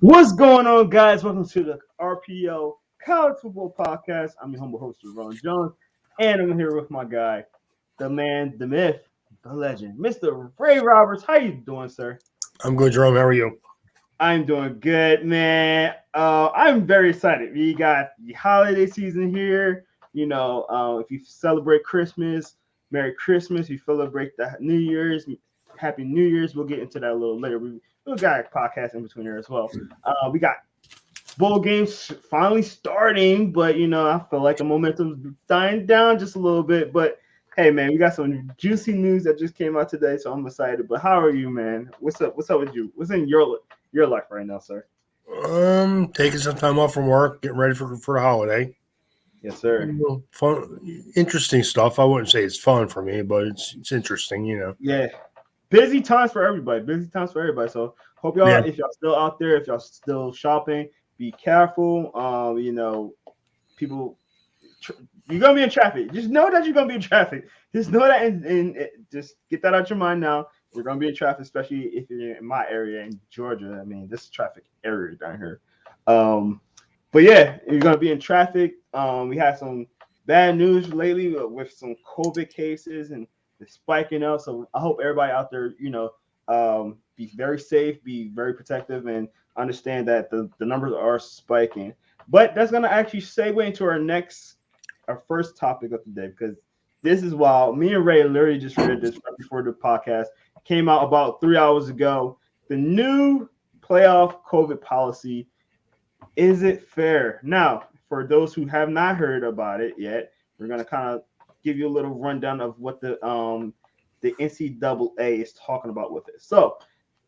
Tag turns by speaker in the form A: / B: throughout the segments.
A: What's going on, guys? Welcome to the RPO College Football Podcast. I'm your humble host, Ron Jones, and I'm here with my guy, the man, the myth, the legend, Mr. Ray Roberts. How you doing, sir?
B: I'm good, Jerome. How are you?
A: I'm doing good, man. I'm very excited. We got the holiday season here. If you celebrate Christmas, Merry Christmas. If you celebrate the New Year's, Happy New Year's. We'll get into that a little later. We got a podcast in between there as well. We got bowl games finally starting, but I feel like the momentum's dying down just a little bit. But hey, man, we got some juicy news that just came out today, so I'm excited. But how are you, man? What's up? What's up with you? What's in your life right now, sir?
B: Taking some time off from work, getting ready for the holiday.
A: Yes, sir.
B: Fun, interesting stuff. I wouldn't say it's fun for me, but it's interesting,
A: Yeah, busy times for everybody. Busy times for everybody. So hope y'all, if y'all still out there, if y'all still shopping, be careful. People, you're gonna be in traffic. Just know that you're gonna be in traffic. Just know that, and just get that out your mind now. We're gonna be in traffic, especially if you're in my area in Georgia. I mean, this is traffic area down here. But yeah, you're gonna be in traffic. We had some bad news lately with some COVID cases and it's spiking up. So I hope everybody out there, be very safe, be very protective, and understand that the numbers are spiking. But that's gonna actually segue into our first topic of the day, because this is wild. Me and Ray literally just read this right before the podcast. It came out about 3 hours ago. The new playoff COVID policy. Is it fair? Now, for those who have not heard about it yet, we're gonna kind of give you a little rundown of what the NCAA is talking about with it. So,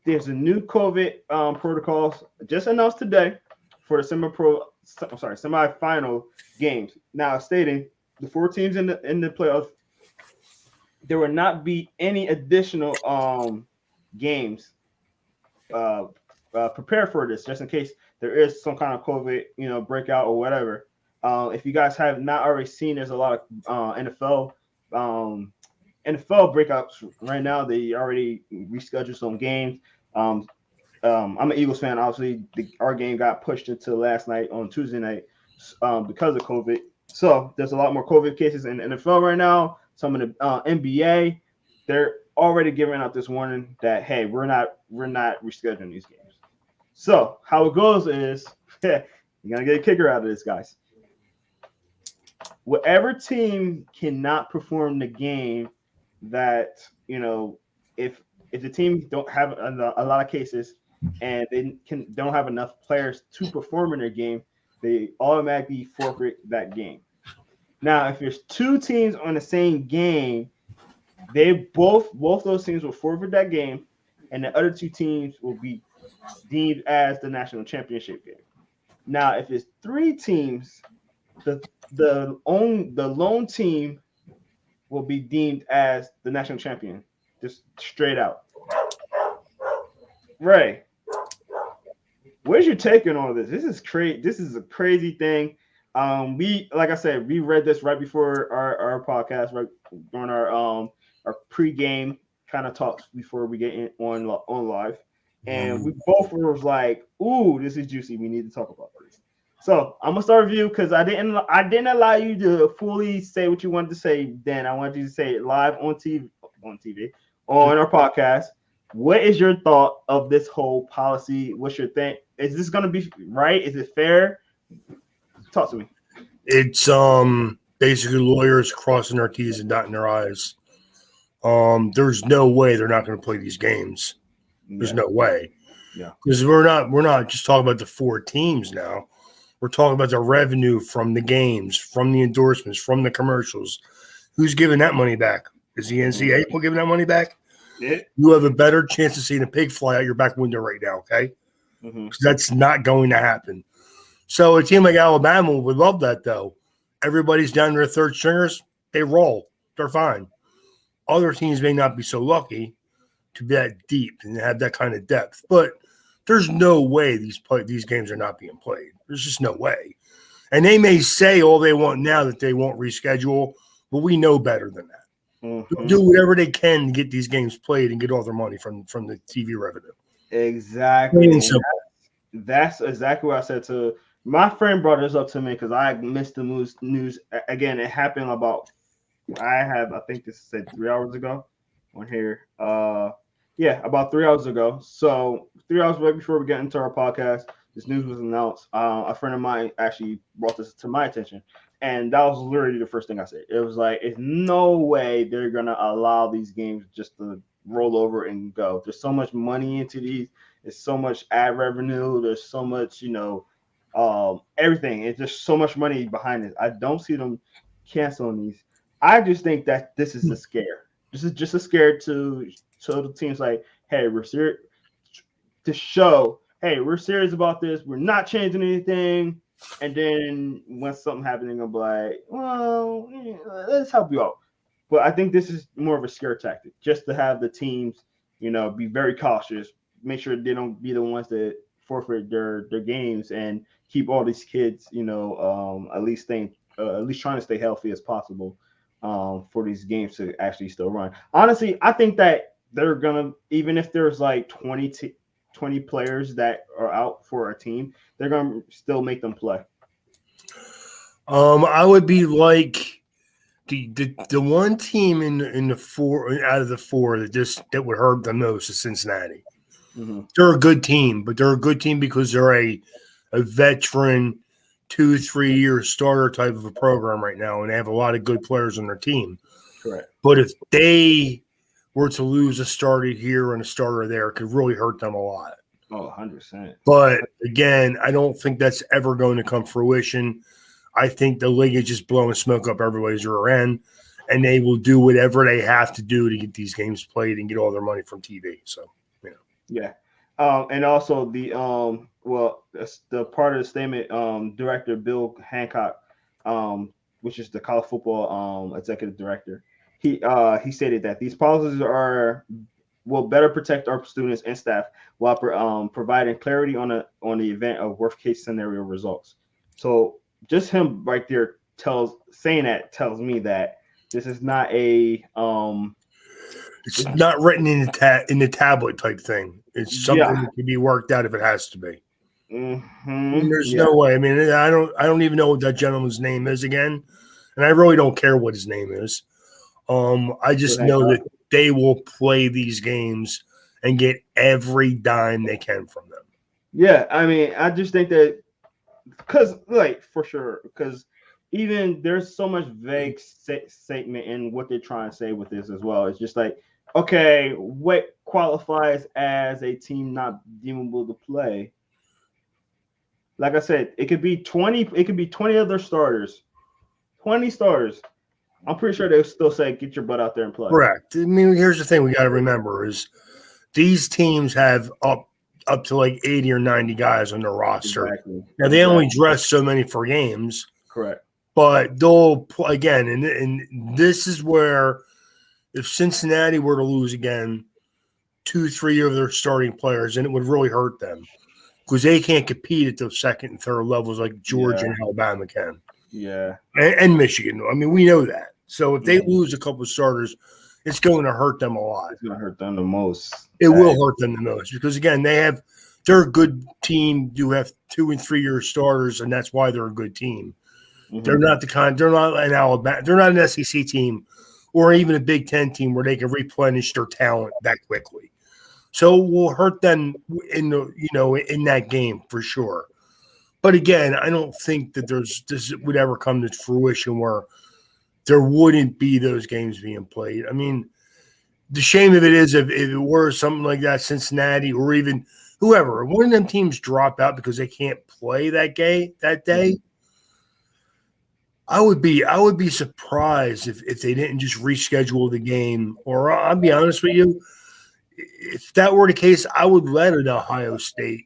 A: there's a new COVID protocols just announced today for the semifinal games. Now, stating the 4 teams in the playoffs, there will not be any additional games prepared for this, just in case there is some kind of COVID, breakout or whatever. If you guys have not already seen, there's a lot of NFL breakouts right now. They already rescheduled some games. I'm an Eagles fan. Obviously, our game got pushed into last night on Tuesday night because of COVID. So there's a lot more COVID cases in the NFL right now. Some of the NBA, they're already giving out this warning that, hey, we're not rescheduling these games. So how it goes is you're gonna get a kicker out of this, guys. Whatever team cannot perform the game, that if the team don't have a lot of cases and they don't have enough players to perform in their game, they automatically forfeit that game. Now, if there's 2 teams on the same game, they both those teams will forfeit that game, and the other 2 teams will be deemed as the national championship game. Now, if it's 3 teams, the lone team will be deemed as the national champion, just straight out. Ray, where's your take on all this? This is crazy. This is a crazy thing. Like I said, we read this right before our podcast, right during our pregame kind of talks before we get in on live. And we both was like, "Ooh, this is juicy. We need to talk about this." So I'm gonna start with you because I didn't allow you to fully say what you wanted to say. Then I wanted you to say it live on TV on our podcast. What is your thought of this whole policy? What's your thing? Is this gonna be right? Is it fair? Talk to me.
B: It's basically lawyers crossing their T's and dotting their I's. There's no way they're not going to play these games. There's no way.
A: Yeah.
B: Because we're not just talking about the 4 teams now. We're talking about the revenue from the games, from the endorsements, from the commercials. Who's giving that money back? Is the NCAA giving that money back?
A: Yeah.
B: You have a better chance of seeing a pig fly out your back window right now, okay? Because that's not going to happen. So a team like Alabama would love that, though. Everybody's down to their 3rd stringers. They roll. They're fine. Other teams may not be so lucky to be that deep and have that kind of depth. But there's no way these games are not being played. There's just no way. And they may say all they want now that they won't reschedule, but we know better than that. They'll do whatever they can to get these games played and get all their money from the TV revenue.
A: Exactly. that's exactly what I said to my friend. Brought this up to me because I missed the news again. It happened about I think this said 3 hours ago on here. Yeah, about 3 hours ago. So 3 hours right before we get into our podcast, this news was announced. A friend of mine actually brought this to my attention, and that was literally the first thing I said. It was like, "It's no way they're gonna allow these games just to roll over and go." There's so much money into these. There's so much ad revenue. There's so much, everything. It's just so much money behind it. I don't see them canceling these. I just think that this is a scare. This is just a scare to the teams like, hey, we're serious to show, hey, we're serious about this. We're not changing anything. And then when something happens, they're gonna be like, well, let's help you out. But I think this is more of a scare tactic, just to have the teams, be very cautious, make sure they don't be the ones that forfeit their games and keep all these kids, at least trying to stay healthy as possible. For these games to actually still run. Honestly, I think that they're gonna, even if there's like 20 players that are out for a team, they're gonna still make them play.
B: I would be like the one team in the four out of the four that would hurt the most is Cincinnati. Mm-hmm. They're a good team, but they're a good team because they're a veteran 2-3 year starter type of a program right now, and they have a lot of good players on their team.
A: Correct.
B: But if they were to lose a starter here and a starter there, it could really hurt them a lot.
A: Oh, 100%.
B: But again, I don't think that's ever going to come fruition. I think the league is just blowing smoke up everybody's rear end, and they will do whatever they have to do to get these games played and get all their money from TV. So,
A: yeah. And also that's the part of the statement, director Bill Hancock, which is the college football executive director, he stated that these policies will better protect our students and staff while providing clarity on the event of worst case scenario results. So just him right there tells me that this is not a
B: it's not written in the tablet type thing. It's something that can be worked out if it has to be.
A: Mm-hmm.
B: There's no way. I mean, I don't even know what that gentleman's name is again, and I really don't care what his name is. I just know that they will play these games and get every dime they can from them.
A: Yeah, I mean, I just think that for sure, because even there's so much vague statement in what they're trying to say with this as well. It's just like, okay, what qualifies as a team not deemable to play? Like I said, it could be 20. It could be 20 other starters. 20 starters. I'm pretty sure they'll still say, get your butt out there and play.
B: Correct. I mean, here's the thing we got to remember is these teams have up to like 80 or 90 guys on their roster.
A: Exactly.
B: Now, they only dress so many for games.
A: Correct.
B: But they'll play again. And this is where if Cincinnati were to lose again 2-3 of their starting players, and it would really hurt them because they can't compete at those second and third levels like Georgia and Alabama can.
A: Yeah.
B: And Michigan. I mean, we know that. So if they lose a couple of starters, it's going to hurt them a lot.
A: It's going to hurt them the most.
B: It will hurt them the most because, again, they're a good team. You have 2 and 3 year starters, and that's why they're a good team. Mm-hmm. They're not an Alabama. They're not an SEC team or even a Big Ten team where they can replenish their talent that quickly. So it will hurt them in that game for sure. But again, I don't think that this would ever come to fruition where there wouldn't be those games being played. I mean, the shame of it is if it were something like that, Cincinnati or even whoever, one of them teams drop out because they can't play that day. Mm-hmm. I would be surprised if they didn't just reschedule the game. Or I'll be honest with you, if that were the case, I would let an Ohio State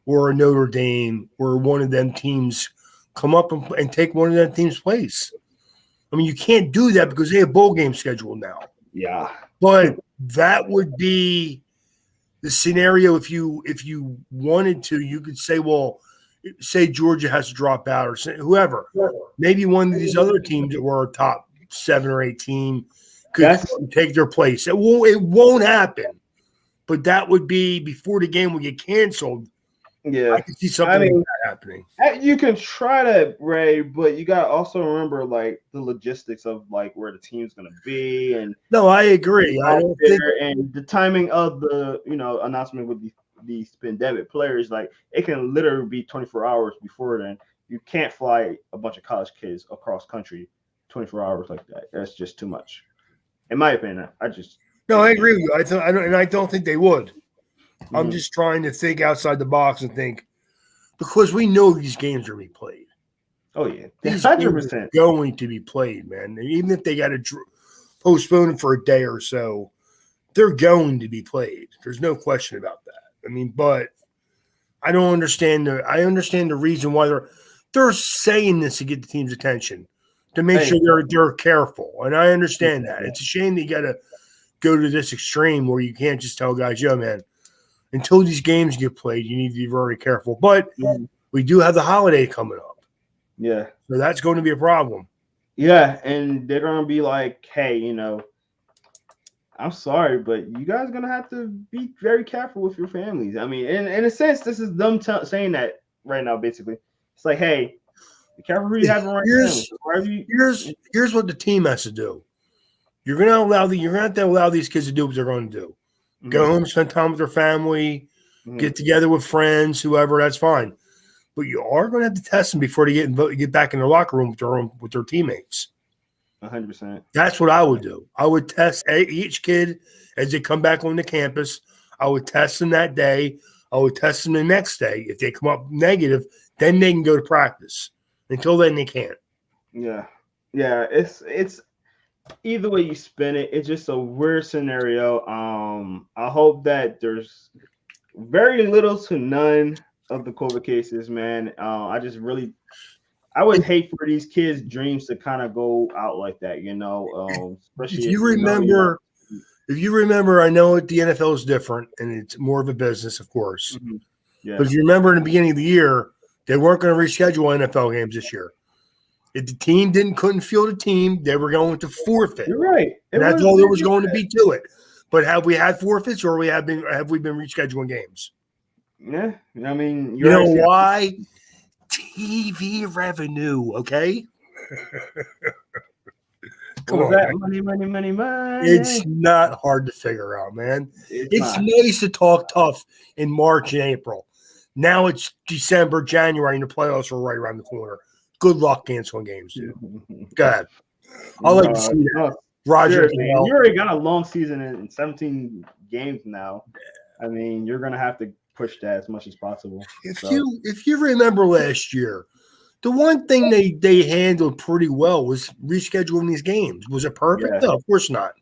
B: or a Notre Dame or one of them teams come up and take one of them teams' place. I mean, you can't do that because they have bowl games scheduled now.
A: Yeah.
B: But that would be the scenario if you wanted to. You could say, well, say Georgia has to drop out or say whoever. Maybe one of these other teams that were a top 7 or 8 team could take their place. It won't happen. But that would be before the game would get canceled.
A: Yeah,
B: I can see something like that happening.
A: You can try to, Ray, but you gotta also remember like the logistics of like where the team's gonna be and
B: no, I agree. I don't think
A: and the timing of the announcement with these pandemic players, like it can literally be 24 hours before then. You can't fly a bunch of college kids across country 24 hours like that. That's just too much, in my opinion. I
B: agree with you. I don't think they would. Mm-hmm. I'm just trying to think outside the box and think because we know these games are being played.
A: Oh yeah,
B: these 100% are going to be played, man. And even if they got to postpone it for a day or so, they're going to be played. There's no question about that. I mean, but I don't understand I understand the reason why they're saying this to get the team's attention, to make sure they're careful. And I understand that. It's a shame that you got to go to this extreme where you can't just tell guys, yo, man, until these games get played, you need to be very careful. But we do have the holiday coming up.
A: Yeah.
B: So that's going to be a problem.
A: Yeah, and they're going to be like, hey, I'm sorry, but you guys are going to have to be very careful with your families. I mean, in a sense, this is them saying that right now, basically. It's like, hey, be careful who you have around your family.
B: Here's what the team has to do. You're going to have to allow these kids to do what they're going to do. Mm-hmm. Go home, spend time with their family, get together with friends, whoever, that's fine. But you are going to have to test them before they get back in their locker room with their teammates.
A: 100%.
B: That's what I would do. I would test each kid as they come back on the campus. I would test them that day. I would test them the next day. If they come up negative, then they can go to practice. Until then, they can't.
A: Yeah. It's either way you spin it, it's just a weird scenario. I hope that there's very little to none of the COVID cases, man. I would hate for these kids' dreams to kind of go out like that, especially
B: if you remember, I know the NFL is different and it's more of a business, of course. Mm-hmm. Yeah. But if you remember in the beginning of the year, they weren't going to reschedule NFL games this year. If the team couldn't field a team, they were going to forfeit.
A: You're right.
B: And that's all there was going to be to it. But have we had forfeits or have we been rescheduling games?
A: Yeah, I mean,
B: you know why? TV revenue, okay?
A: Come on, that money.
B: It's not hard to figure out, man. It's nice to talk tough in March and April. Now it's December, January, and the playoffs are right around the corner. Good luck canceling games, dude. Go ahead. I like to see that. Roger,
A: you already got a long season in 17 games now. I mean, you're gonna have to push that as much as possible.
B: If you remember last year, the one thing they handled pretty well was rescheduling these games. Was it perfect? Yeah. No, of course not.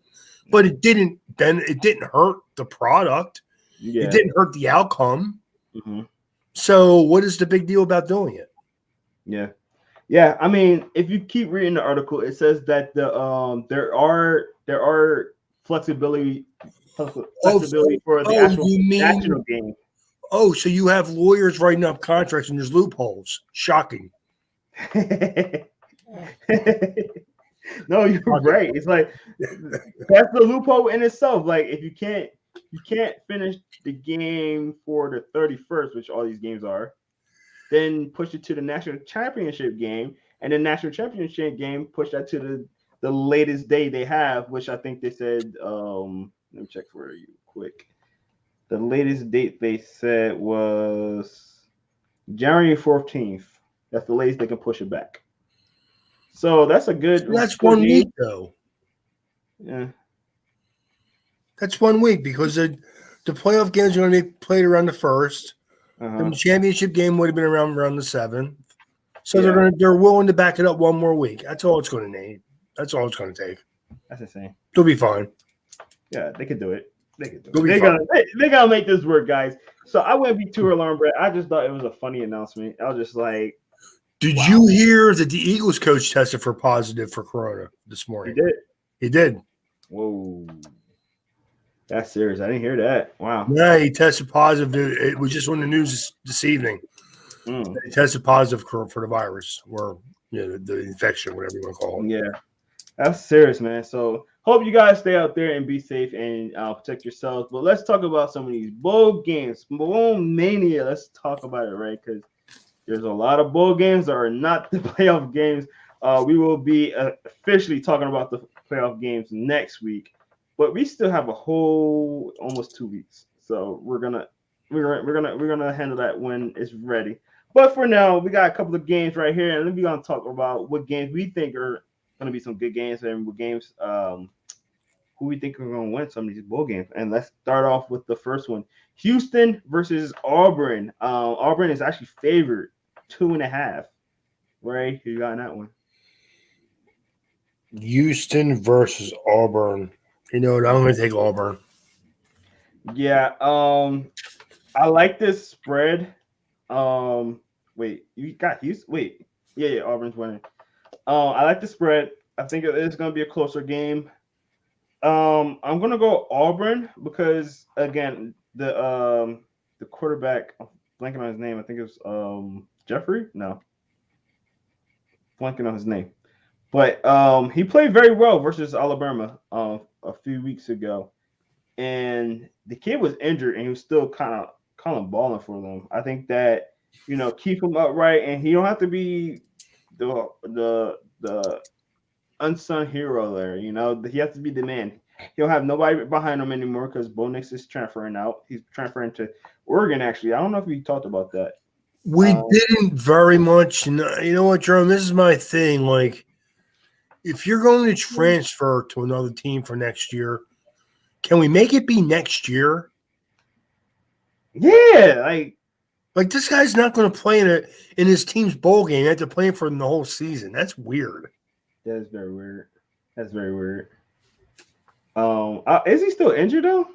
B: But it didn't hurt the product. Yeah. It didn't hurt the outcome. Mm-hmm. So what is the big deal about doing it?
A: Yeah. Yeah, I mean, if you keep reading the article, it says that there are flexibility for the actual national game.
B: Oh, so you have lawyers writing up contracts and there's loopholes. Shocking.
A: No, you're right. It's like that's the loophole in itself. Like if you can't finish the game for the 31st, which all these games are, then push it to the national championship game, and the national championship game push that to the latest day they have, which I think they said. Let me check for you quick. The latest date they said was January 14th. That's the latest they can push it back. So that's a good.
B: That's 1 week though.
A: Yeah,
B: that's 1 week because the playoff games are going to be played around the 1st. The championship game would have been around the 7th. So they're willing to back it up 1 more week. That's all it's going to need. That's all it's going to take.
A: That's insane.
B: They'll be fine.
A: Yeah, they could do it. They're gonna make this work, guys. So I wouldn't be too alarmed, Brett. I just thought it was a funny announcement. I was just like,
B: did you hear that the Eagles coach tested for positive for Corona this morning? He did.
A: Whoa. That's serious. I didn't hear that. Wow.
B: Yeah, he tested positive. It was just on the news this evening. He tested positive for the virus or the infection, whatever you want to call it.
A: Yeah. That's serious, man. So hope you guys stay out there and be safe and protect yourselves. But let's talk about some of these bowl games. Bowl mania. Let's talk about it, right? Because there's a lot of bowl games that are not the playoff games. We will be officially talking about the playoff games next week, but we still have a whole almost 2 weeks. So we're gonna handle that when it's ready. But for now, we got a couple of games right here, and then we're gonna talk about what games we think are gonna be some good games and what games who we think are gonna win some of these bowl games. And let's start off with the first one: Houston versus Auburn. Auburn is actually favored 2.5. Right? Who you got in that one?
B: Houston versus Auburn. You know what? I'm going to take Auburn.
A: Yeah. I like this spread. Wait, you got Houston? Wait. Yeah, Auburn's winning. I like the spread. I think it's going to be a closer game. I'm going to go Auburn because again, the quarterback, I'm blanking on his name. I think it was Jeffrey. No, blanking on his name. But he played very well versus Alabama a few weeks ago, and the kid was injured, and he was still kind of balling for them. I think that keep him upright, and he don't have to be the unsung hero there. He has to be the man. He'll have nobody behind him anymore because Bo Nix is transferring out. He's transferring to Oregon. Actually, I don't know if we talked about that.
B: We didn't very much. You know what, Jerome? This is my thing. Like, if you're going to transfer to another team for next year, can we make it be next year?
A: Yeah,
B: like this guy's not going to play in his team's bowl game. They have to play for him the whole season. That's weird.
A: That is very weird. That's very weird. Is he still injured though?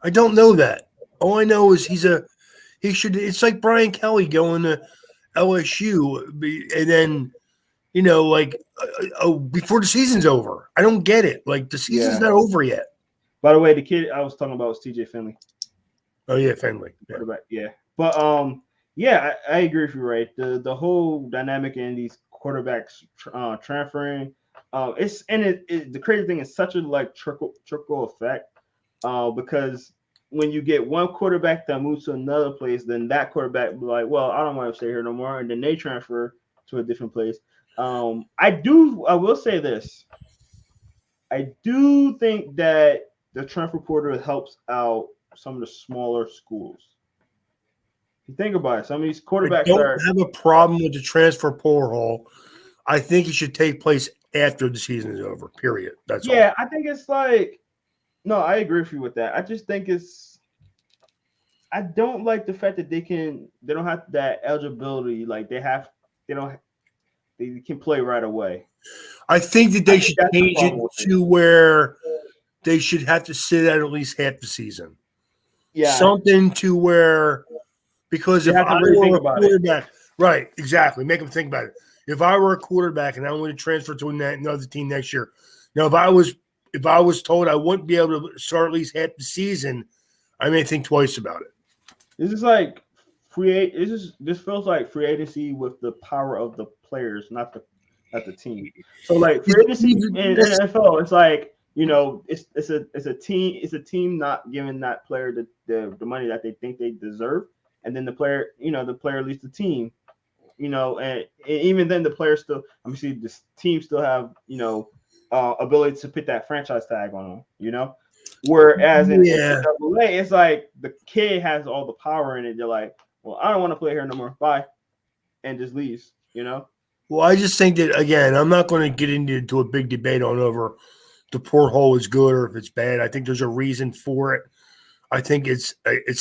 B: I don't know that. All I know is he should. It's like Brian Kelly going to LSU, and then before the season's over. I don't get it. Like the season's not over yet.
A: By the way, the kid I was talking about was TJ Finley.
B: Oh yeah, Finley.
A: Yeah. But I agree with you, right? The whole dynamic in these quarterbacks transferring, the crazy thing is such a trickle effect, because when you get one quarterback that moves to another place, then that quarterback will be like, well, I don't want to stay here no more, and then they transfer to a different place. I will say this. I do think that the transfer portal helps out some of the smaller schools. You think about it, some of these quarterbacks
B: I don't have a problem with the transfer portal. I think it should take place after the season is over. Period. That's all.
A: I think it's no, I agree with you with that. I just think I don't like the fact that they don't have that eligibility. Like they can play right away.
B: I think that they should change it to where they should have to sit out at least half the season. Yeah, something to where, because if I were a quarterback, right, exactly, make them think about it. If I were a quarterback and I wanted to transfer to another team next year, now if I was told I wouldn't be able to start at least half the season, I may think twice about it.
A: This is like this feels like free agency with the power of the players, not the team. So like free agency in NFL, it's like it's a team not giving that player the money that they think they deserve, and then the player leaves the team, and even then the player still, obviously this team still have ability to put that franchise tag on them, whereas in NCAA, it's like the kid has all the power in it. They're like, well, I don't want to play here no more, bye, and just leaves.
B: Well, I just think that, again, I'm not going to get into a big debate on over the porthole is good or if it's bad. I think there's a reason for it. I think it's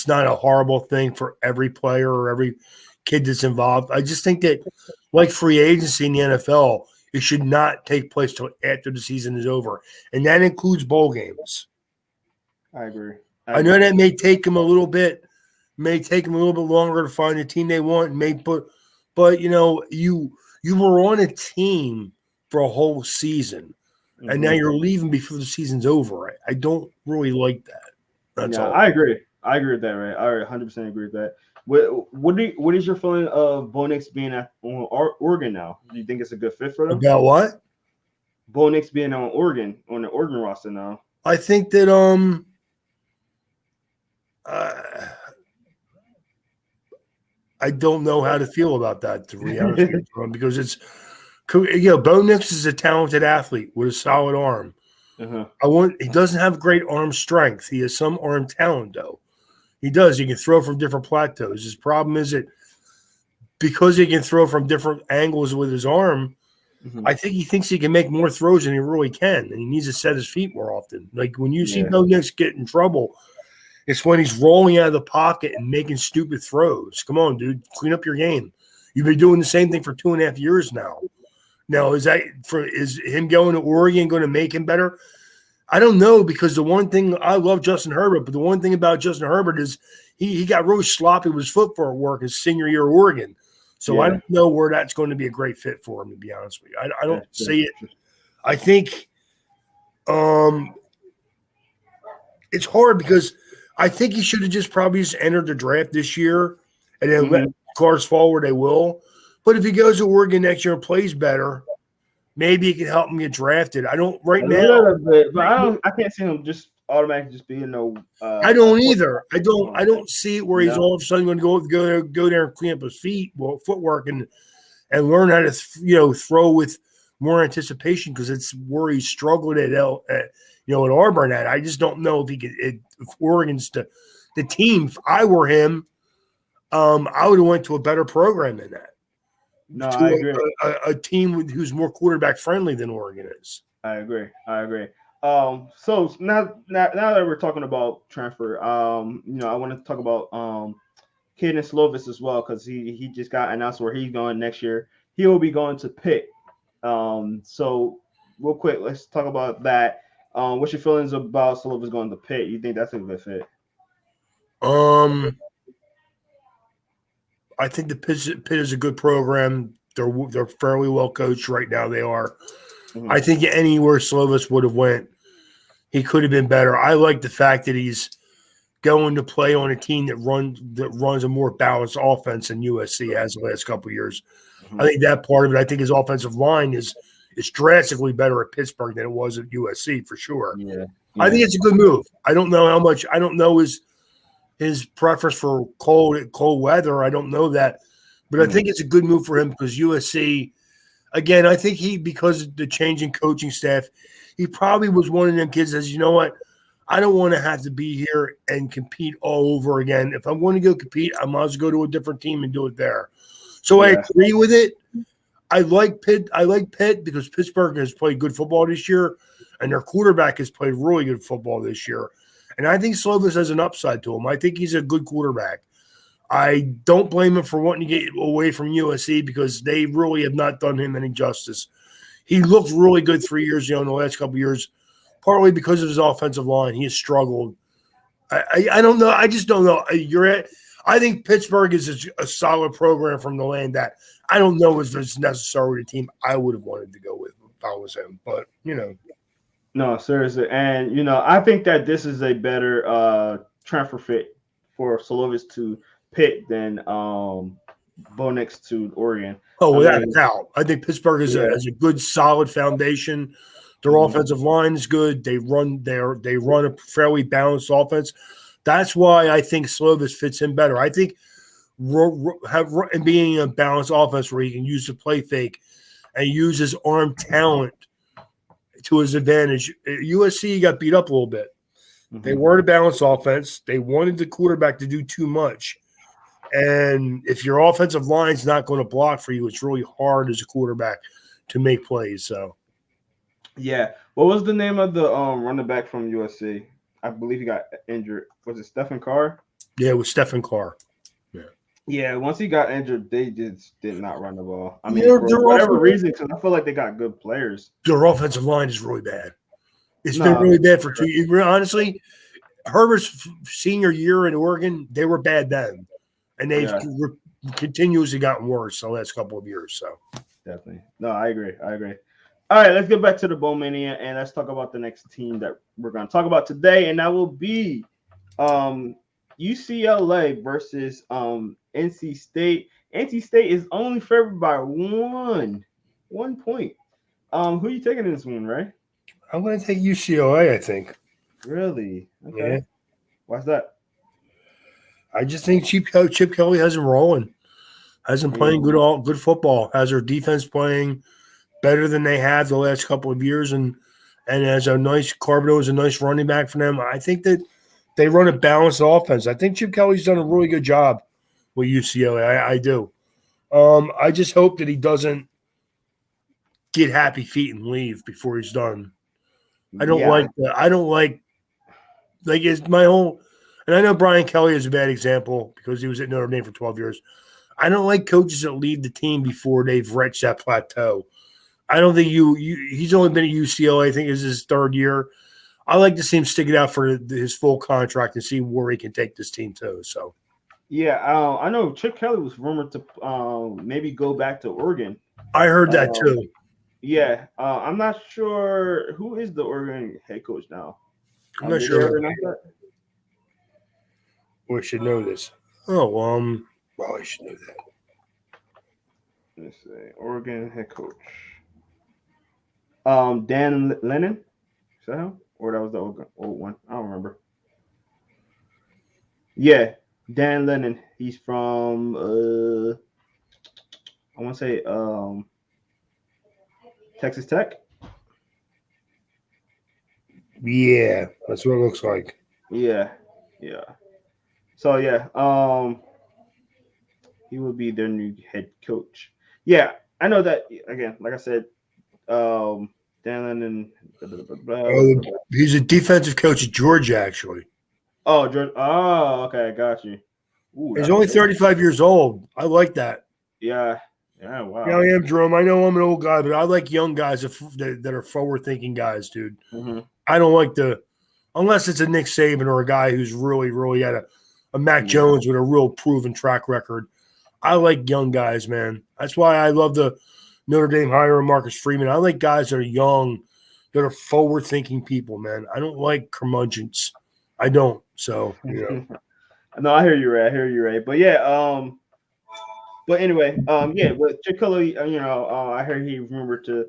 B: not a horrible thing for every player or every kid that's involved. I just think that, like free agency in the NFL, it should not take place till after the season is over, and that includes bowl games.
A: I agree.
B: I know that may take them a little bit longer to find the team they want, but you were on a team for a whole season, and now you're leaving before the season's over. I don't really like that. That's all.
A: I agree. I agree with that, right? I 100% agree with that. What is your feeling of Bo Nix being on Oregon now? Do you think it's a good fit for them?
B: About what?
A: Bo Nix being on the Oregon roster now?
B: I think that I don't know how to feel about that, to be honest with you, because it's, Bo Nix is a talented athlete with a solid arm. He doesn't have great arm strength. He has some arm talent, though. He does. He can throw from different plateaus. His problem is that because he can throw from different angles with his arm, I think he thinks he can make more throws than he really can, and he needs to set his feet more often. Like when you see Bo Nix get in trouble, it's when he's rolling out of the pocket and making stupid throws. Come on, dude, clean up your game. You've been doing the same thing for 2.5 years now. Now, is him going to Oregon going to make him better? I don't know, because the one thing I love Justin Herbert, but the one thing about Justin Herbert is he got really sloppy with his football work his senior year at Oregon. So I don't know where that's going to be a great fit for him, to be honest with you. I don't see it. I think it's hard because I think he should have probably entered the draft this year and then let cars fall where they will. But if he goes to Oregon next year and plays better, maybe it can help him get drafted. I don't right now.
A: But I can't see him just automatically just being no.
B: I don't either. I don't see it where he's all of a sudden going to go there and clean up his footwork and learn how to throw with more anticipation, because it's where he struggled at Auburn. I just don't know if he could. If Oregon's the team, if I were him, I would have went to a better program than that.
A: No, I agree.
B: A team who's more quarterback friendly than Oregon is.
A: I agree. So now that we're talking about transfer, I want to talk about Cadence Slovis as well, because he just got announced where he's going next year. He will be going to Pitt. So real quick, let's talk about that. What's your feelings about Slovis going to Pitt? You think that's a good fit?
B: I think the Pitt is a good program. They're fairly well coached right now. They are. I think anywhere Slovis would have went, he could have been better. I like the fact that he's going to play on a team that runs a more balanced offense than USC has the last couple of years. I think that part of it. I think his offensive line is drastically better at Pittsburgh than it was at USC for sure.
A: Yeah.
B: I think it's a good move. I don't know how much. I don't know his preference for cold weather. I don't know that, but I think it's a good move for him, because USC, again, I think because of the change in coaching staff, he probably was one of them kids that says, you know what, I don't want to have to be here and compete all over again. If I'm going to go compete, I might as well go to a different team and do it there. So I agree with it. I like Pitt. Because Pittsburgh has played good football this year, and their quarterback has played really good football this year. And I think Slovis has an upside to him. I think he's a good quarterback. I don't blame him for wanting to get away from USC, because they really have not done him any justice. He looked really good 3 years in the last couple of years, partly because of his offensive line. He has struggled. I don't know. I just don't know. I think Pittsburgh is a solid program from the land that I don't know if it's necessarily the team I would have wanted to go with if I was him. But,
A: No, seriously. And, I think that this is a better transfer fit for Slovis to Pitt than Bo Nix to Oregon.
B: Oh, without a doubt. I think Pittsburgh has a good, solid foundation. Their offensive line is good. They run a fairly balanced offense. That's why I think Slovis fits in better. I think being a balanced offense where he can use the play fake and use his arm talent to his advantage. USC got beat up a little bit. They weren't a balanced offense. They wanted the quarterback to do too much. And if your offensive line's not going to block for you, it's really hard as a quarterback to make plays. So,
A: yeah. What was the name of the running back from USC? I believe he got injured. Was it Stephen Carr?
B: Yeah, it was Stephen Carr.
A: Yeah, once he got injured, they just did not run the ball. I mean, for whatever reason, because I feel like they got good players.
B: Their offensive line is really bad. It's been really bad for 2 years. Honestly, Herbert's senior year in Oregon, they were bad then. And they've continuously gotten worse the last couple of years. So
A: definitely. No, I agree. All right, let's get back to the Bowl Mania, and let's talk about the next team that we're going to talk about today, and that will be UCLA versus NC State. NC State is only favored by 1 point. Who you taking in this one, right?
B: I'm going to take UCLA, I think.
A: Really? Okay.
B: Yeah.
A: Why's that?
B: I just think Chip Kelly has him rolling. Has him playing good football. Has their defense playing better than they have the last couple of years, and as a nice Carbonneau is a nice running back for them. I think that they run a balanced offense. I think Chip Kelly's done a really good job with UCLA. I do. I just hope that he doesn't get happy feet and leave before he's done. I don't
A: Yeah.
B: like that. I don't like it's my whole. And I know Brian Kelly is a bad example because he was at Notre Dame for 12 years. I don't like coaches that leave the team before they've reached that plateau. I don't think he's only been at UCLA. I think it's his third year. I like to see him stick it out for his full contract and see where he can take this team to. So,
A: yeah, I know Chip Kelly was rumored to maybe go back to Oregon.
B: I heard that too.
A: Yeah, I'm not sure who is the Oregon head coach now.
B: I'm not sure. We should know this. Oh, well, I should know that.
A: Let's see, Oregon head coach. Dan Lennon. Is that him? Or that was the old one? I don't remember. Yeah, Dan Lennon. He's from I want to say Texas Tech.
B: Yeah, that's what it looks like.
A: Yeah. So yeah, he will be their new head coach. Yeah, I know that again. Like I said, Dan Lennon.
B: He's a defensive coach at Georgia, actually.
A: Oh, Georgia. Oh, okay, I got you.
B: Ooh, he's only 35 years old. I like that.
A: Yeah. Wow.
B: Yeah, I am, Jerome. I know I'm an old guy, but I like young guys that are forward-thinking guys, dude.
A: Mm-hmm.
B: I don't like unless it's a Nick Saban or a guy who's really had a Mac Jones with a real proven track record. I like young guys, man. That's why I love the Notre Dame hire Marcus Freeman. I like guys that are young, that are forward-thinking people, man. I don't like curmudgeons. I don't. So,
A: No, I hear you right. But yeah, but anyway, yeah, with Chip Kelly, I heard he rumored to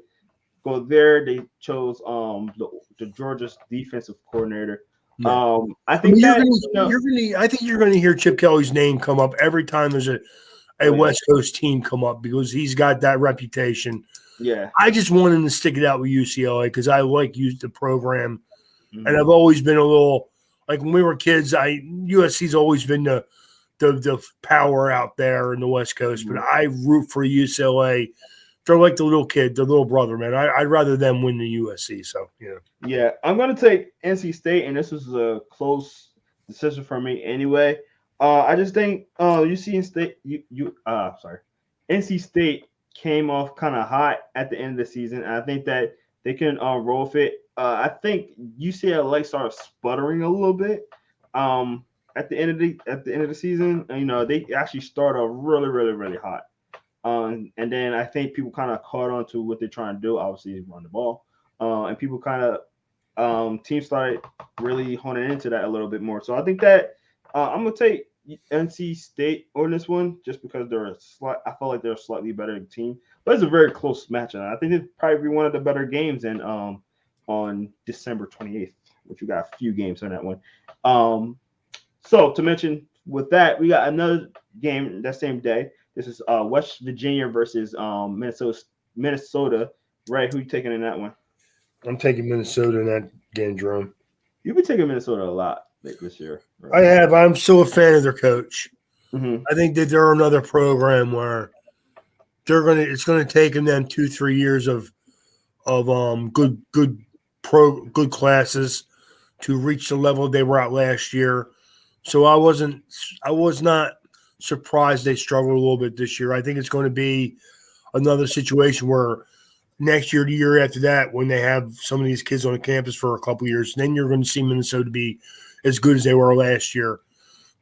A: go there. They chose the Georgia's defensive coordinator.
B: Yeah.
A: I think
B: I think you're gonna hear Chip Kelly's name come up every time there's a West Coast team come up because he's got that reputation.
A: Yeah.
B: I just want him to stick it out with UCLA because I like the program. Mm-hmm. And I've always been a little like when we were kids, USC's always been the power out there in the West Coast, but I root for UCLA. They're like the little kid, the little brother, man. I'd rather them win than USC. So,
A: Yeah, I'm going to take NC State, and this was a close decision for me anyway. I just think NC State came off kind of hot at the end of the season. And I think that they can roll with it. I think UCLA started sputtering a little bit. At the end of the season, they actually started off really, really, really hot. And then I think people kind of caught on to what they're trying to do. Obviously, run the ball. And people kind of teams started really honing into that a little bit more. So I think that I'm gonna take NC State on this one just because I feel like they're a slightly better team. But it's a very close match, and I think it's probably one of the better games. And on December 28th, which we got a few games on that one. So to mention with that, we got another game that same day. This is West Virginia versus Minnesota. Right? Who you taking in that one?
B: I'm taking Minnesota in that game, Jerome.
A: You've been taking Minnesota a lot this year.
B: Right? I have. I'm still a fan of their coach.
A: Mm-hmm.
B: I think that they're another program where it's gonna take them 2-3 years of good classes to reach the level they were at last year. So I was not surprised they struggled a little bit this year. I think it's going to be another situation where next year, the year after that, when they have some of these kids on the campus for a couple of years, then you're going to see Minnesota be as good as they were last year.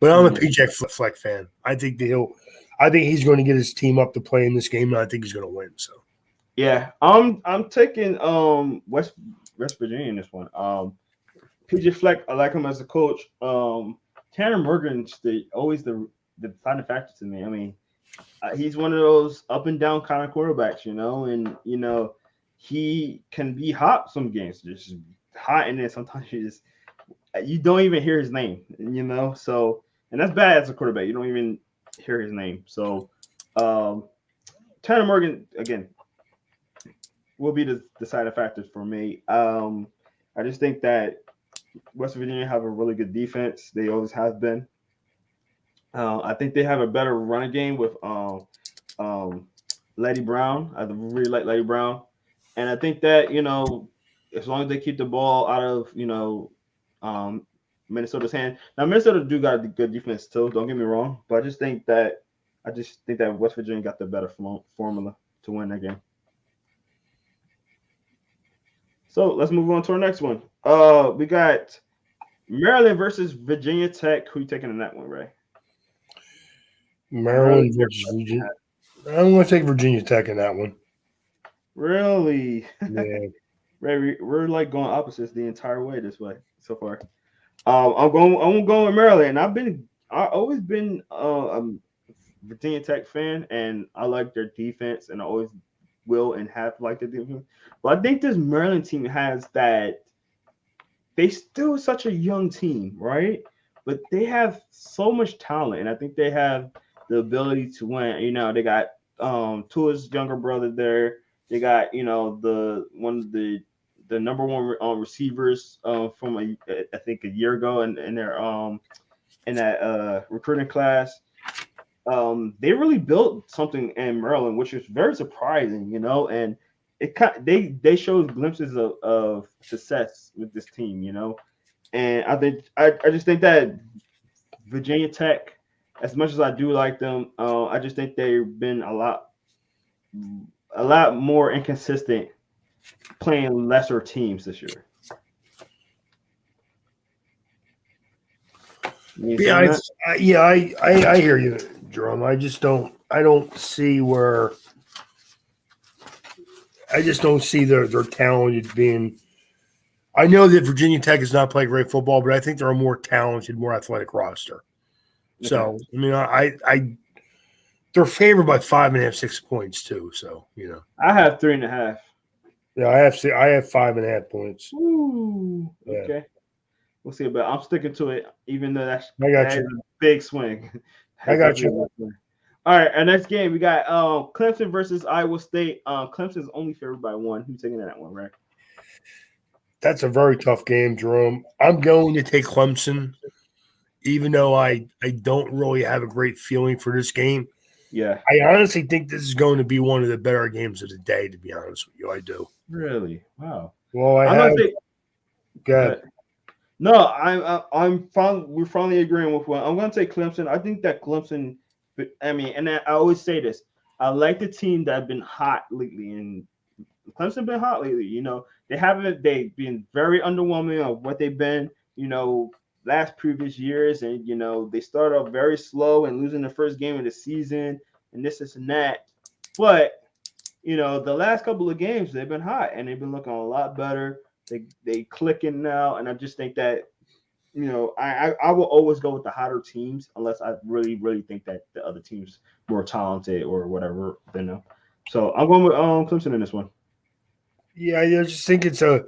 B: But I'm a PJ Fleck fan. I think he's going to get his team up to play in this game, and I think he's going to win. So,
A: yeah, I'm taking West Virginia in this one. PJ Fleck, I like him as a coach. Tanner Morgan's always the defining factor to me. I mean, he's one of those up and down kind of quarterbacks, and he can be hot some games, just hot, and then sometimes you don't even hear his name, So, and that's bad as a quarterback. You don't even hear his name. So, Tanner Morgan again will be the deciding factors for me. I just think that West Virginia have a really good defense. They always have been. I think they have a better running game with Letty Brown. I really like Letty Brown, and I think that as long as they keep the ball out of um, Minnesota's hand. Now Minnesota do got a good defense too. Don't get me wrong, but I just think that West Virginia got the better formula to win that game. So let's move on to our next one. We got Maryland versus Virginia Tech. Who you taking in that one, Ray?
B: Maryland versus Virginia. I'm going to take Virginia Tech in that one.
A: Really?
B: Yeah.
A: Ray, we're like going opposites the entire way this way so far. I'm going with Maryland. I've always been a Virginia Tech fan, and I like their defense, and I always will and have liked their defense. But I think this Maryland team has that. They still such a young team, right? But they have so much talent, and I think they have the ability to win. They got Tua's younger brother there. They got the number one receivers from I think a year ago in their in that recruiting class. They really built something in Maryland, which is very surprising, and they showed glimpses of success with this team, and I just think that Virginia Tech, as much as I do like them, I just think they've been a lot more inconsistent playing lesser teams this year.
B: I hear you, Jerome. I don't see their talented being. I know that Virginia Tech is not playing great football, but I think they're a more talented, more athletic roster. Okay. So, they're favored by 5.5, 6 points too. So,
A: I have 3.5.
B: Yeah, I have 5.5 points.
A: Ooh, okay. Yeah. We'll see, but I'm sticking to it, even though that is a big swing.
B: I got you.
A: All right, our next game, we got Clemson versus Iowa State. Clemson's only favored by 1. Who's taking that one, right?
B: That's a very tough game, Jerome. I'm going to take Clemson, even though I don't really have a great feeling for this game.
A: Yeah.
B: I honestly think this is going to be one of the better games of the day, to be honest with you. I do.
A: Really? Wow.
B: Well, go ahead.
A: No, we're finally agreeing with one. I'm going to take Clemson. I think that Clemson, and I always say this, I like the team that have been hot lately, and Clemson been hot lately. They've been very underwhelming of what they've been, previous years, and they started off very slow and losing the first game of the season and this and that. But the last couple of games they've been hot and they've been looking a lot better. They clicking now, and I just think that I will always go with the hotter teams unless I really, really think that the other teams more talented or whatever. So I'm going with Clemson in this one.
B: Yeah, I just think it's a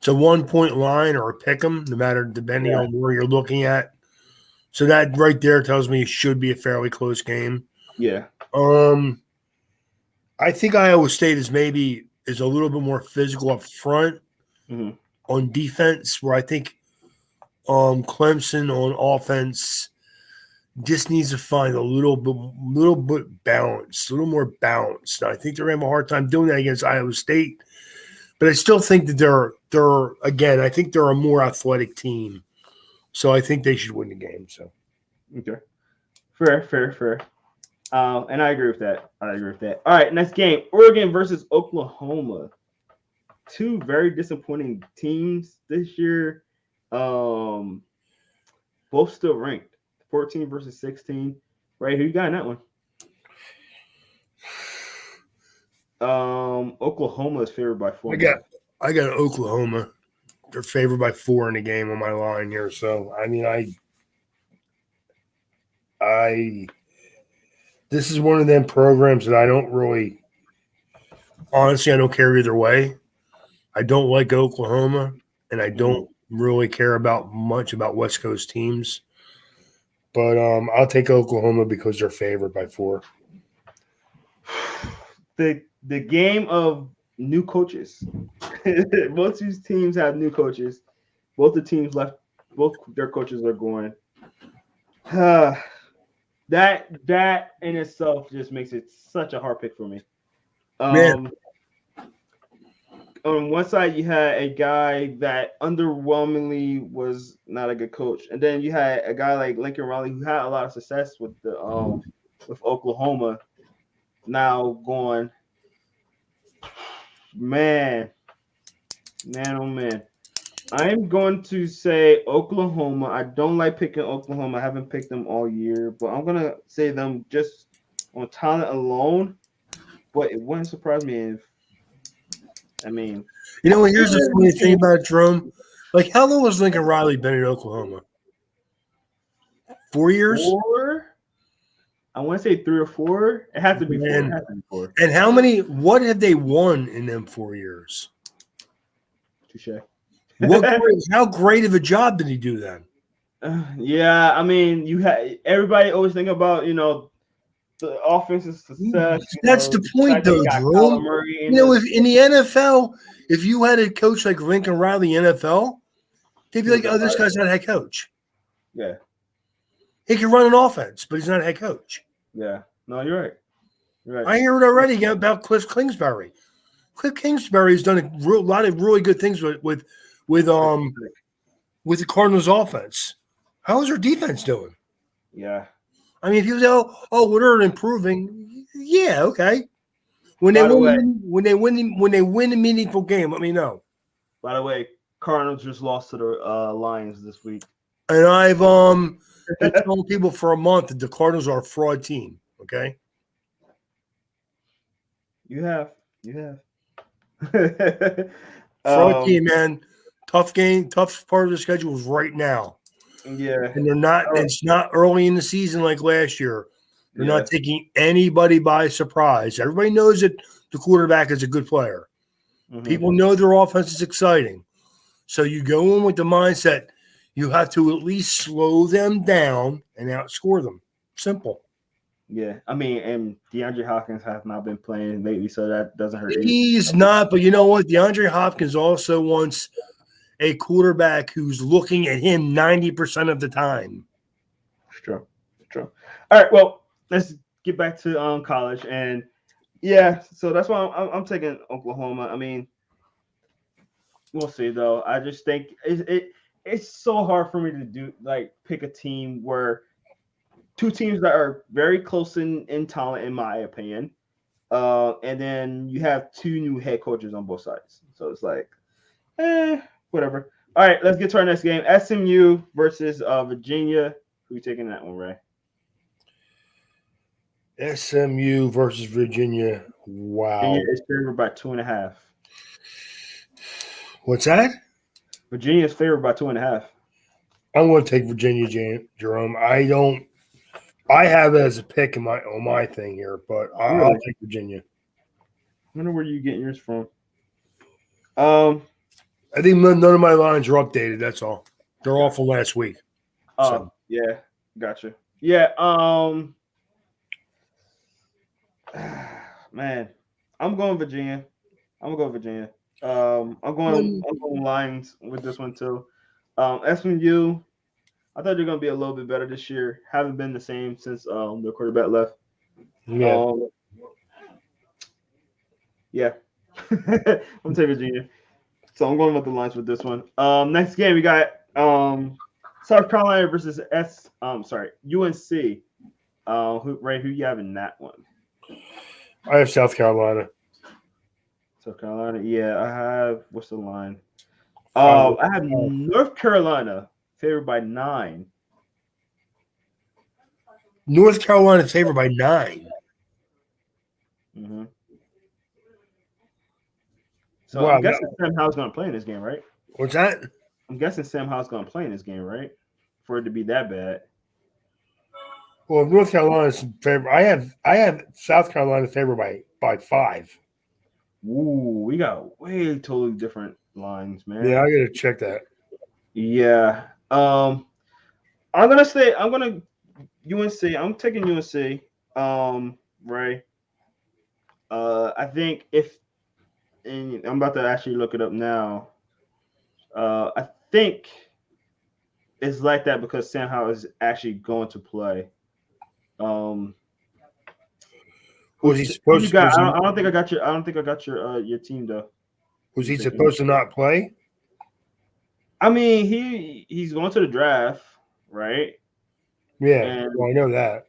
B: 1 point line or a pick 'em, no matter depending on where you're looking at. So that right there tells me it should be a fairly close game.
A: Yeah.
B: I think Iowa State is a little bit more physical up front on defense, where I think Clemson on offense just needs to find a little bit balanced, a little more balanced. Now, I think they're going to have a hard time doing that against Iowa State. But I still think that I think they're a more athletic team. So I think they should win the game. So,
A: okay. Fair. And I agree with that. All right, next game, Oregon versus Oklahoma. 2 very disappointing teams this year. Both still ranked. 14 versus 16. Right, who you got in that one? Oklahoma is favored by 4.
B: I got Oklahoma. They're favored by 4 in the game on my line here. So this is one of them programs that I don't really, honestly, I don't care either way. I don't like Oklahoma, and I don't really care much about West Coast teams. But I'll take Oklahoma because they're favored by 4.
A: The game of new coaches. Both of these teams have new coaches. Both the teams left. Both their coaches are going. That in itself just makes it such a hard pick for me. On one side, you had a guy that underwhelmingly was not a good coach, and then you had a guy like Lincoln Riley who had a lot of success with with Oklahoma. Now going, man, oh man. I'm going to say Oklahoma. I don't like picking Oklahoma. I haven't picked them all year, but I'm going to say them just on talent alone. But it wouldn't surprise me if,
B: here's the funny thing about it, Jerome. Like, how long has Lincoln Riley been in Oklahoma? 4 years?
A: 4? I want to say 3 or 4. It has to be 4.
B: And what have they won in them 4 years?
A: Touche.
B: How great of a job did he do then?
A: Yeah, you had everybody always think about the offensive success.
B: That's the point, though, Jerome. If in the NFL, if you had a coach like Lincoln Riley, NFL, they'd be like, "Oh, this guy's not a head coach."
A: Yeah,
B: he can run an offense, but he's not a head coach.
A: Yeah, no, you're right.
B: I hear it already about Cliff Kingsbury. Cliff Kingsbury's done a lot of really good things with the Cardinals offense. How is their defense doing?
A: Yeah.
B: If you say, oh, they're improving. Yeah, okay. When they win a meaningful game, let me know.
A: By the way, Cardinals just lost to the Lions this week.
B: And I've been telling people for a month that the Cardinals are a fraud team. Okay.
A: You have.
B: Fraud team, man. Tough game. Tough part of the schedule is right now.
A: Yeah.
B: And they're not. It's not early in the season like last year. They're not taking anybody by surprise. Everybody knows that the quarterback is a good player. Mm-hmm. People know their offense is exciting. So you go in with the mindset you have to at least slow them down and outscore them. Simple.
A: Yeah, and DeAndre Hopkins has not been playing lately, so that doesn't hurt.
B: He's not, but you know what? DeAndre Hopkins also wants a quarterback who's looking at him 90% of the time.
A: It's true. All right, well, let's get back to college, and so that's why I'm taking Oklahoma. We'll see though. I just think it's so hard for me to pick a team where two teams that are very close in talent, in my opinion. And then you have two new head coaches on both sides. So it's like, whatever. All right, let's get to our next game. SMU versus Virginia. Who are you taking that one, Ray?
B: SMU versus Virginia. Wow.
A: Virginia is favored by 2.5.
B: What's that?
A: Virginia is favored by 2.5.
B: I'm going to take Virginia, Jerome. I have it as a pick on my thing here, but I'll take Virginia.
A: I wonder where you getting yours from.
B: I think none of my lines are updated. That's all. They're all from last week.
A: Oh, yeah, gotcha. Yeah, man, I'm going Virginia. I'm going Lions with this one too. SMU, I thought they're going to be a little bit better this year. Haven't been the same since the quarterback left.
B: Yeah.
A: I'm taking Virginia. So I'm going with the Lions with this one. Next game we got South Carolina versus UNC. Who you have in that one?
B: I have South Carolina.
A: South Carolina, yeah. I have what's the line? I have North Carolina favored by 9.
B: North Carolina favored by 9.
A: Mm-hmm. So wow, I'm guessing Sam Howell's going to play in this game, right?
B: What's that?
A: I'm guessing Sam Howell's going to play in this game, right? For it to be that bad.
B: Well, if North Carolina's favored, I have South Carolina favored by 5.
A: Ooh, we got way totally different lines, man.
B: Yeah, I gotta check that.
A: Yeah. I'm gonna UNC. I'm taking UNC. Right. I think if and I'm about to actually look it up now. I think it's like that because Sam Howell is actually going to play. Um,
B: Was he
A: who you
B: supposed?
A: got? I don't think I got your. I don't think I got your team though.
B: Was he supposed to not play?
A: I mean, he's going to the draft, right?
B: Yeah,
A: And
B: well, I know that.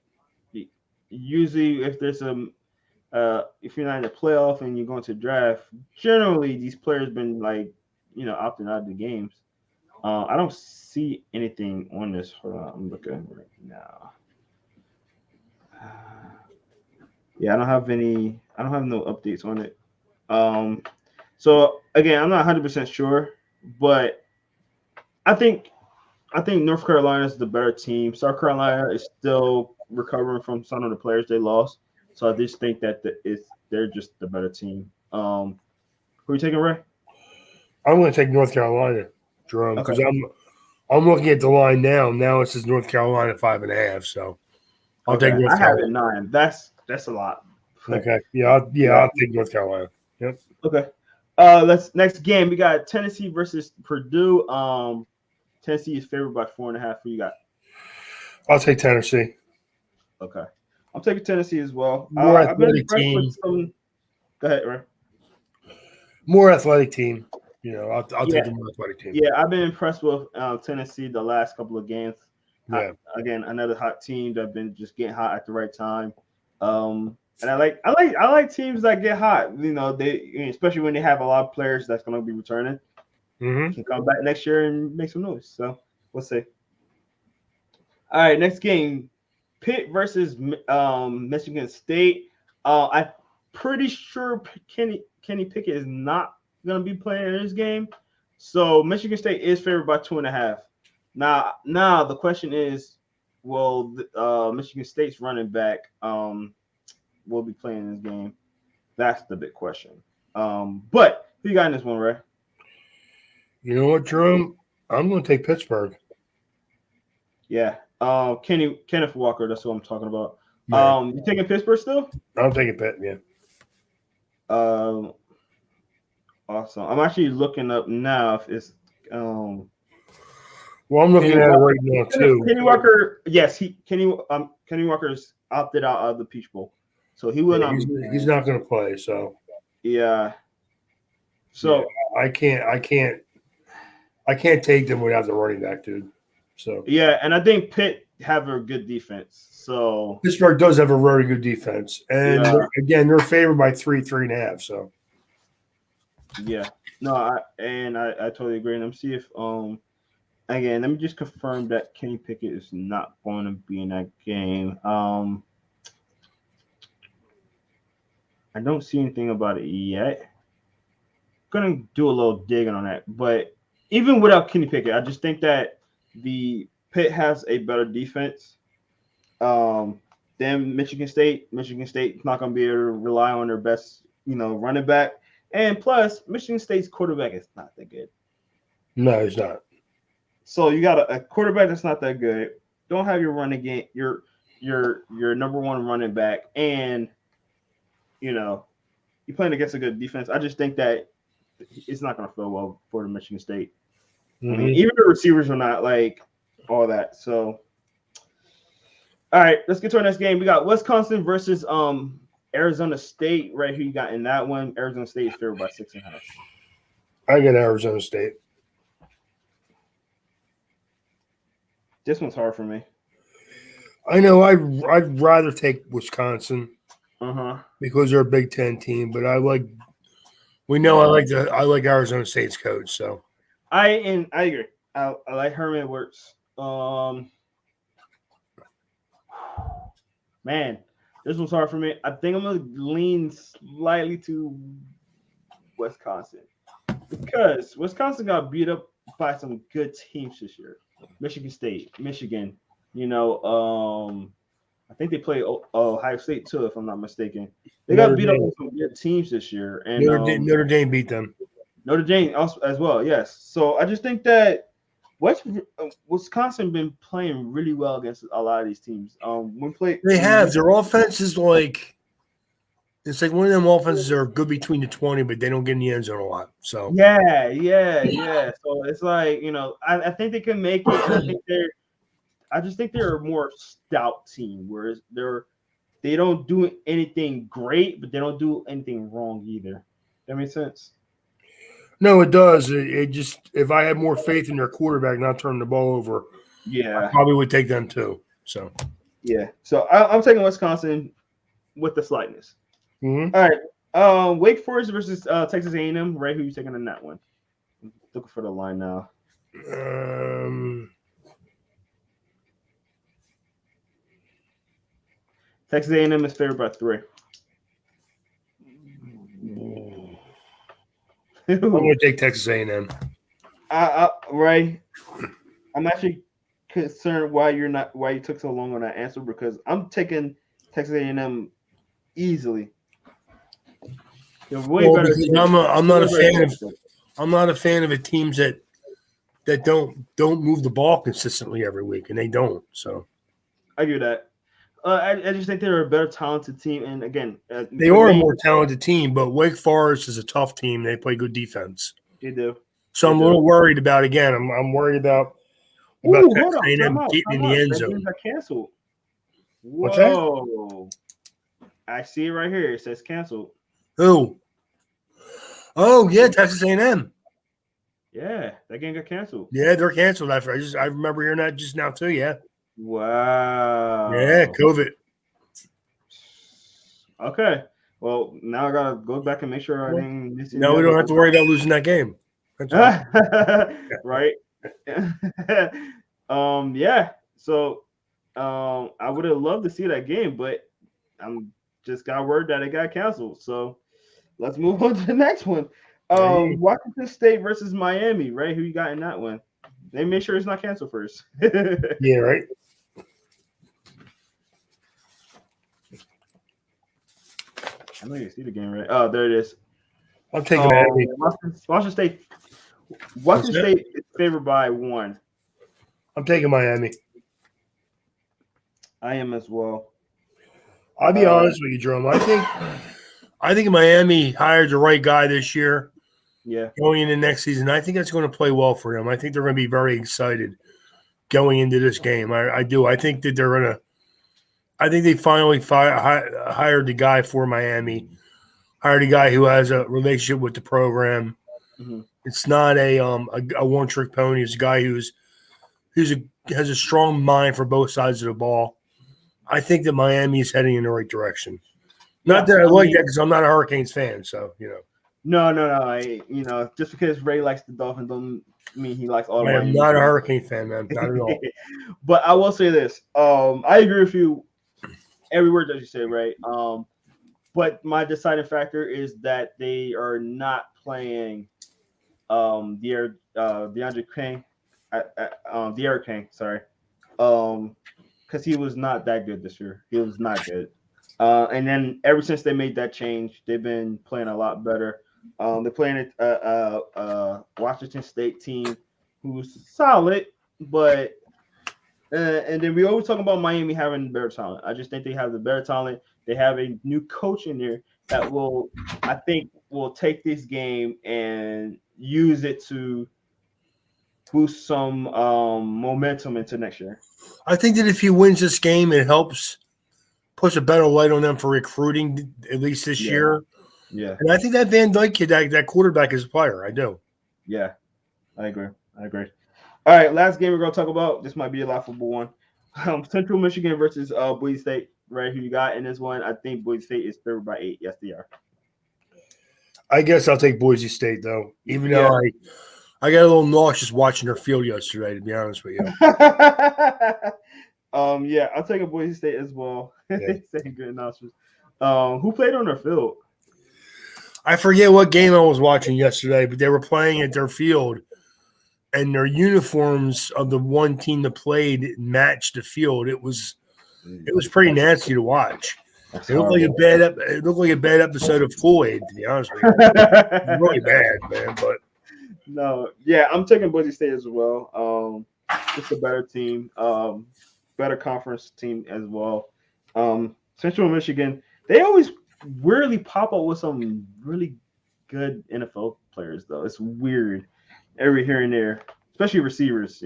A: usually, if there's if you're not in the playoff and you're going to draft, generally these players been like, opting out of the games. I don't see anything on this. Hold on, I'm looking right now. Yeah, I don't have any. I don't have no updates on it. So again, I'm not 100% sure, but I think North Carolina is the better team. South Carolina is still recovering from some of the players they lost, so I just think that they're just the better team. Who are you taking, Ray?
B: I'm going to take North Carolina, Jerome, because
A: Okay.
B: I'm looking at the line now. Now it says North Carolina 5.5. So I'll take North
A: I have it
B: Carolina.
A: 9. That's a lot.
B: Okay.
A: Yeah.
B: I'll take North Carolina. Yep.
A: Okay. Let's next game. We got Tennessee versus Purdue. Tennessee is favored by 4.5. Who you got?
B: I'll take Tennessee.
A: Okay. I'm taking Tennessee as well.
B: More
A: I've been
B: athletic
A: impressed
B: team.
A: with some. Go ahead, Ray.
B: More athletic team. I'll take the more athletic team.
A: Yeah, I've been impressed with Tennessee the last couple of games.
B: Yeah.
A: Again, another hot team that's been just getting hot at the right time. And I like teams that get hot. They especially when they have a lot of players that's going to be returning.
B: Mm-hmm.
A: Can come back next year and make some noise. So we'll see. All right, next game, Pitt versus Michigan State. I'm pretty sure Kenny Pickett is not going to be playing in this game, so Michigan State is favored by 2.5. Now the question is, will Michigan State's running back will be playing in this game? That's the big question. But who you got in this one, Ray?
B: You know what, Jerome? I'm going to take Pittsburgh.
A: Yeah. Kenneth Walker. That's what I'm talking about.
B: Yeah.
A: You taking Pittsburgh still?
B: I'm taking Pitt. Yeah.
A: Awesome. I'm actually looking up now if it's
B: Well, I'm looking at it right now too.
A: Kenny Walker. Yes, Kenny Walker's opted out of the Peach Bowl, so he will not.
B: He's not going to play. So
A: yeah. So
B: yeah, I can't take them without the running back, dude. So
A: yeah, and I think Pitt have a good defense. So
B: Pittsburgh does have a very good defense, and again, they're favored by 3.5. So
A: yeah, no, I totally agree. And let me see if again, let me just confirm that Kenny Pickett is not going to be in that game. I don't see anything about it yet. Gonna do a little digging on that, but even without Kenny Pickett, I just think that the Pitt has a better defense than Michigan State. Michigan State's not gonna be able to rely on their best, running back, and plus Michigan State's quarterback is not that good.
B: No, he's not.
A: So you got a quarterback that's not that good. Don't have your running game, your number one running back, and you're playing against a good defense. I just think that it's not going to feel well for the Michigan State.
B: Mm-hmm.
A: I mean, even the receivers are not like all that. So, all right, let's get to our next game. We got Wisconsin versus Arizona State. Right, who you got in that one? Arizona State is favored by 6.5.
B: I got Arizona State.
A: This one's hard for me.
B: I know. I'd rather take Wisconsin because they're a Big Ten team, but I like. We know I like Arizona State's coach, so
A: I agree. I like Herman Wirtz. Man, this was hard for me. I think I'm gonna lean slightly to Wisconsin because Wisconsin got beat up by some good teams this year. Michigan State, Michigan. I think they play Ohio State too, if I'm not mistaken. They
B: Notre
A: got beat up
B: Dame.
A: on some good teams this year, and
B: Notre Dame beat them.
A: Notre Dame also as well. Yes, so I just think that Wisconsin been playing really well against a lot of these teams.
B: They have their offense is like. It's like one of them offenses that are good between the 20, but they don't get in the end zone a lot. So
A: yeah. So it's like I think they can make it, and I just think they're a more stout team, whereas they don't do anything great, but they don't do anything wrong either. That makes sense.
B: no, it does. It just if I had more faith in their quarterback not turning the ball over, I probably would take them too. So
A: So I'm taking Wisconsin with the slightness.
B: Mm-hmm.
A: All right. Wake Forest versus Texas A&M. Ray, who you taking in that one? I'm looking for the line now. Texas A&M is favored by 3.
B: I'm going to take Texas A&M.
A: Ray, I'm actually concerned why you took so long on that answer, because I'm taking Texas A&M easily.
B: I'm not a fan of the teams that don't move the ball consistently every week, and they don't. So
A: I agree with that. I just think they're a better talented team, and again,
B: they are a more talented team. But Wake Forest is a tough team. They play good defense.
A: They do.
B: So I'm a little worried about again. I'm worried about Texas A&M getting in the end zone.
A: That games are canceled.
B: What's that?
A: Whoa! I see it right here. It says canceled.
B: Who? Oh yeah, Texas A&M.
A: Yeah, that game got canceled.
B: Yeah, they're canceled. I remember hearing that just now too. Yeah.
A: Wow.
B: Yeah, COVID.
A: Okay. Well, now I gotta go back and make sure I didn't miss.
B: No, we don't have to worry about losing that game.
A: Right. Yeah. So, I would have loved to see that game, but I'm just got word that it got canceled. So, let's move on to the next one. Washington State versus Miami. Right? Who you got in that one? They make sure it's not canceled first.
B: Yeah. Right.
A: I know you see the game, right? Oh, there it is.
B: I'm taking Miami.
A: Washington State. Washington State is favored by 1.
B: I'm taking Miami.
A: I am as well.
B: I'll be honest with you, Jerome. I think Miami hired the right guy this year.
A: Yeah.
B: Going into next season, I think that's going to play well for them. I think they're going to be very excited going into this game. I do. I think that they're going to. I think they finally hired the guy for Miami. Hired a guy who has a relationship with the program.
A: Mm-hmm.
B: It's not a one-trick pony. It's a guy has a strong mind for both sides of the ball. I think that Miami is heading in the right direction. Not that I like that because I'm not a Hurricanes fan, so
A: No. Just because Ray likes the Dolphins don't mean he likes all.
B: I'm not a Hurricane fan, man. Not at all.
A: But I will say this: I agree with you every word that you say, Ray. But my deciding factor is that they are not playing De'Aaron King, sorry, because he was not that good this year. He was not good. And then ever since they made that change, they've been playing a lot better. They're playing a Washington State team who's solid, but and then we always talk about Miami having better talent. I just think they have the better talent. They have a new coach in there that will take this game and use it to boost some momentum into next year.
B: I think that if he wins this game, it helps push a better light on them for recruiting, at least this year.
A: Yeah.
B: And I think that Van Dyke kid, that quarterback is a player. I do.
A: Yeah, I agree. All right, last game we're going to talk about. This might be a laughable one. Central Michigan versus Boise State. Right, who you got in this one? I think Boise State is favored by 8. Yes, they are. I
B: guess I'll take Boise State, though, even though I got a little nauseous watching their field yesterday, to be honest with you.
A: I'll take a Boise State as well. Saying good nauseous. Who played on their field?
B: I forget what game I was watching yesterday, but they were playing at their field, and their uniforms of the one team that played matched the field. It was It was pretty nasty to watch. It looked like a bad episode of Kool-Aid, to be honest with you. Really bad, man. But
A: no, yeah, I'm taking Boise State as well. Just a better team, better conference team as well. Central Michigan, they always weirdly pop up with some really good NFL players, though. It's weird every here and there, especially receivers,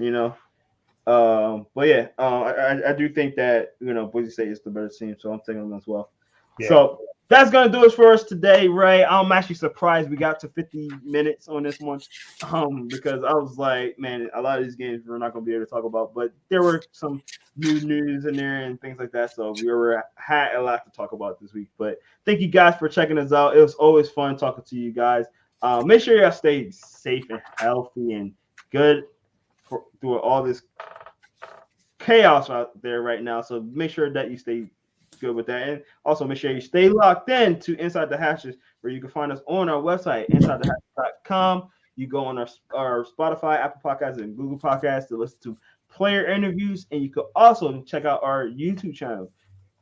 A: But yeah, I do think that Boise State is the better team, so I'm taking them as well. Yeah. So that's gonna do it for us today, Ray. I'm actually surprised we got to 50 minutes on this one, because I was like, man, a lot of these games we're not gonna be able to talk about, but there were some new news in there and things like that, so we had a lot to talk about this week. But thank you guys for checking us out. It was always fun talking to you guys. Make sure y'all stay safe and healthy and good through all this chaos out there right now. So make sure that you stay good with that, and also make sure you stay locked in to Inside the Hashes, where you can find us on our website, InsideTheHashes.com. You go on our Spotify, Apple Podcasts, and Google Podcasts to listen to player interviews, and you can also check out our YouTube channel.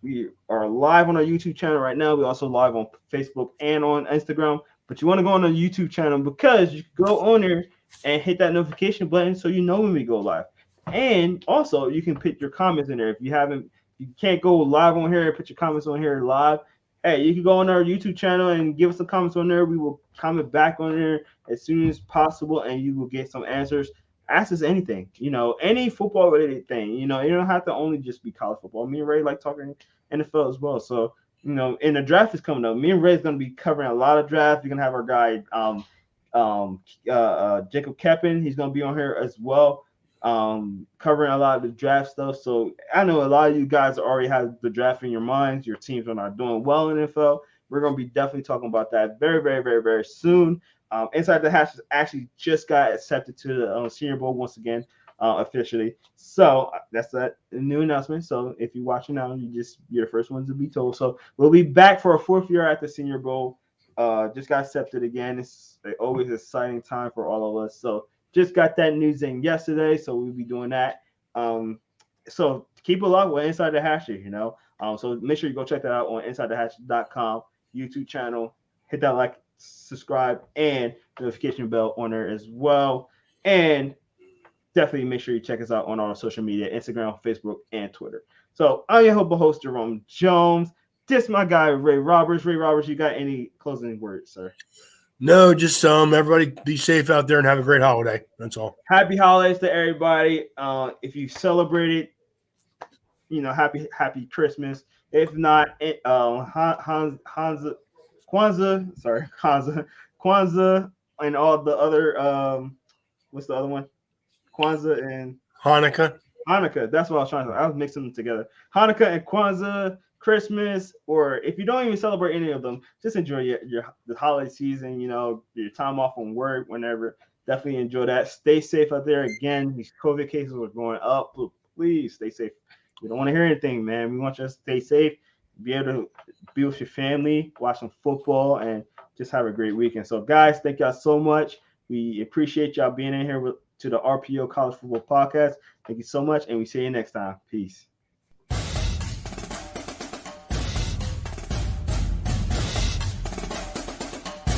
A: We are live on our YouTube channel right now. We're also live on Facebook and on Instagram, but you want to go on the YouTube channel because you can go on there and hit that notification button so you know when we go live. And also, you can put your comments in there. If you can't go live on here and put your comments on here live, hey, you can go on our YouTube channel and give us some comments on there. We will comment back on there as soon as possible, and you will get some answers. Ask us anything, any football related thing. You don't have to only just be college football. Me and Ray like talking NFL as well. So, and the draft is coming up. Me and Ray is going to be covering a lot of drafts. We're going to have our guy, Jacob Keppen. He's going to be on here as well, covering a lot of the draft stuff. So I know a lot of you guys already have the draft in your minds. Your teams are not doing well in NFL. We're going to be definitely talking about that very, very, very, very soon. Inside the Hashes actually just got accepted to the Senior Bowl once again, officially. So that's a new announcement. So if you're watching now, you're the first ones to be told. So we'll be back for a fourth year at the Senior Bowl. Just got accepted again. It's always an exciting time for all of us. So just got that news in yesterday, so we'll be doing that. So keep it locked with Inside the Hashes, So make sure you go check that out on InsideTheHashes.com YouTube channel. Hit that like, subscribe, and notification bell on there as well. And definitely make sure you check us out on our social media, Instagram, Facebook, and Twitter. So I'm your host, Jerome Jones. This my guy, Ray Roberts. Ray Roberts, you got any closing words, sir?
B: No, just everybody be safe out there and have a great holiday. That's all.
A: Happy holidays to everybody. If you celebrate it, happy Christmas. If not, Kwanzaa, and all the other what's the other one? Kwanzaa and
B: Hanukkah.
A: That's what I was trying to say. I was mixing them together. Hanukkah and Kwanzaa, Christmas, or if you don't even celebrate any of them, just enjoy the holiday season, your time off from work, whenever. Definitely enjoy that. Stay safe out there. Again, these COVID cases are going up. Please stay safe. We don't want to hear anything, man. We want you to stay safe, be able to be with your family, watch some football, and just have a great weekend. So, guys, thank y'all so much. We appreciate y'all being in here to the RPO College Football Podcast. Thank you so much, and we see you next time. Peace.